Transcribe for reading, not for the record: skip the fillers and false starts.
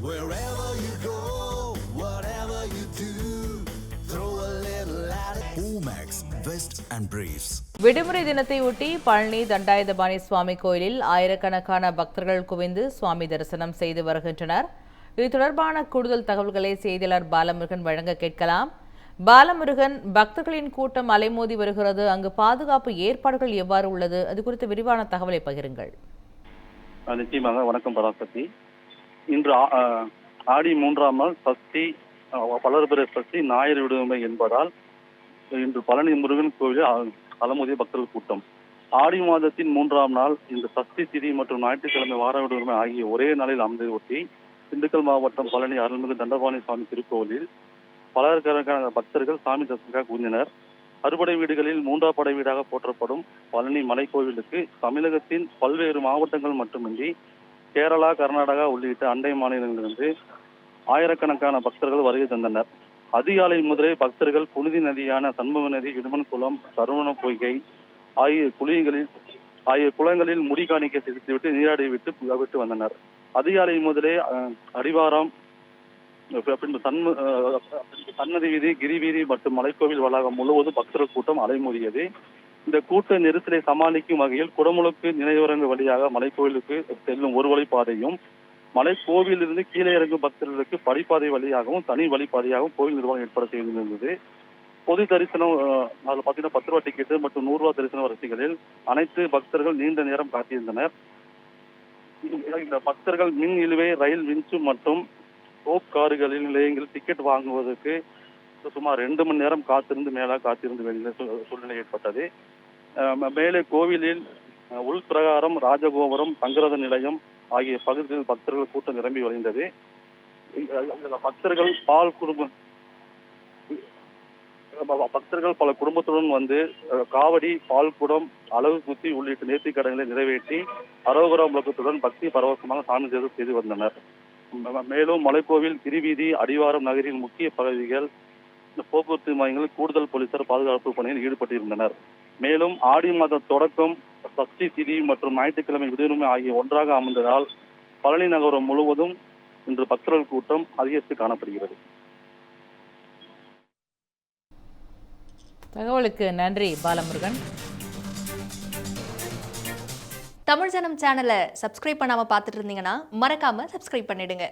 Wherever you go, whatever you do, throw a little at it. Omax, Vest and Briefs. விடுமுறை தினத்தை ஒட்டி பழனி தண்டாயுதபாணி சுவாமி கோயிலில் ஆயிரக்கணக்கான பக்தர்கள் குவிந்து சுவாமி தரிசனம் செய்து வருகின்றனர். இது தொடர்பான கூடுதல் தகவல்களை செய்தியாளர் பாலமுருகன் வழங்க கேட்கலாம். பாலமுருகன், பக்தர்களின் கூட்டம் அலைமோதி வருகிறது, அங்கு பாதுகாப்பு ஏற்பாடுகள் எவ்வாறு உள்ளது, அது குறித்து விரிவான தகவலை பகிருங்கள். நிச்சயமாக. வணக்கம் பராசக்தி. இன்று ஆடி 3ஆம் நாள் சஷ்டி, வளர்பிறை சஷ்டி, ஞாயிறு விடுமுறை என்பதால் இன்று பழனி முருகன் கோவிலில் அலமோதிய பக்தர்கள் கூட்டம். ஆடி மாதத்தின் 3ஆம் நாள் இந்த சஷ்டி திதி மற்றும் ஞாயிற்றுக்கிழமை வார விடுமுறை ஆகிய ஒரே நாளில் அமைந்ததை ஒட்டி திண்டுக்கல் மாவட்டம் பழனி அருள்மிகு தண்டபாணி சுவாமி திருக்கோவிலில் பலருக்கணக்கான பக்தர்கள் சாமி தரிசனத்துக்காக குவிந்தனர். அறுபடை வீடுகளில் 3ஆம் படை வீடாக போற்றப்படும் பழனி மலை கோவிலுக்கு தமிழகத்தின் பல்வேறு மாவட்டங்கள் மட்டுமின்றி கேரளா, கர்நாடகா உள்ளிட்ட அண்டை மாநிலங்களிலிருந்து ஆயிரக்கணக்கான பக்தர்கள் வருகை தந்தனர். அதிகாலை முதலே பக்தர்கள் புனித நதியான சண்முக நதி, இடுமன் குளம், சரவண பொய்கை ஆகிய குளங்களில் முடி காணிக்கை செலுத்திவிட்டு நீராடி விட்டு வந்தனர். அதிகாலை முதலே அடிவாரம், சன்னதி வீதி, கிரி வீதி மற்றும் மலைக்கோவில் வளாகம் முழுவதும் பக்தர்கள் கூட்டம் அலைமோதியது. இந்த கூட்ட நெரிசலை சமாளிக்கும் வகையில் குடமுழுக்கு நினைவரங்கு வழியாக மலைக்கோவிலுக்கு செல்லும் ஒரு வழிப்பாதையும், மலைக்கோவிலிருந்து கீழே இறங்கும் பக்தர்களுக்கு படிப்பாதை வழியாகவும் தனி வழிப்பாதையாகவும் கோவில் நிர்வாகம் ஏற்பாடு செய்திருந்தது. பொது தரிசனம் அதில் பார்த்தீங்கன்னா 10 ரூபா டிக்கெட்டு மற்றும் 100 ரூபா தரிசன வரிசைகளில் அனைத்து பக்தர்கள் நீண்ட நேரம் காத்திருந்தனர். இந்த பக்தர்கள் மின் இழுவை, ரயில் விஞ்சு மற்றும் ரோப் கார்களில் நிலையங்களில் டிக்கெட் வாங்குவதற்கு சுமார் 2 மணி நேரம் காத்திருந்து வெளியே சூழ்நிலை ஏற்பட்டது. மேலே கோவிலில் உள்பிரகாரம், ராஜகோபுரம், தங்கரத நிலையம் ஆகிய பகுதிகளில் பக்தர்கள் கூட்டம் நிரம்பி வழிந்தது. பக்தர்கள் பல குடும்பத்துடன் வந்து காவடி, பால்குடம், அலகு குத்தி உள்ளிட்ட நேர்த்திக் கடன்களை நிறைவேற்றி அரோகரா முழக்கத்துடன் பக்தி பரவசமாக சாமி தரிசனம் செய்து வந்தனர். மேலும் மலைக்கோவில், கிரிவீதி, அடிவாரம் நகரின் முக்கிய பகுதிகள் போக்குவரத்து மையங்களில் கூடுதல் போலீசார் பாதுகாப்பு பணியில் ஈடுபட்டிருந்தனர். மேலும் ஆடி மாத தொடக்கம், சஷ்டி திதி மற்றும் ஞாயிற்றுக்கிழமை விடுமுறை ஆகிய ஒன்றாக அமைந்ததால் பழனி நகரம் முழுவதும் இன்று பக்தர்கள் கூட்டம் அதிகரித்து காணப்படுகிறது. தகவலுக்கு நன்றி பாலமுருகன். தமிழ் ஜனம் சேனலை சப்ஸ்கிரைப் பண்ணாம பார்த்துட்டு இருந்தீங்கன்னா மறக்காம சப்ஸ்கிரைப் பண்ணிடுங்க.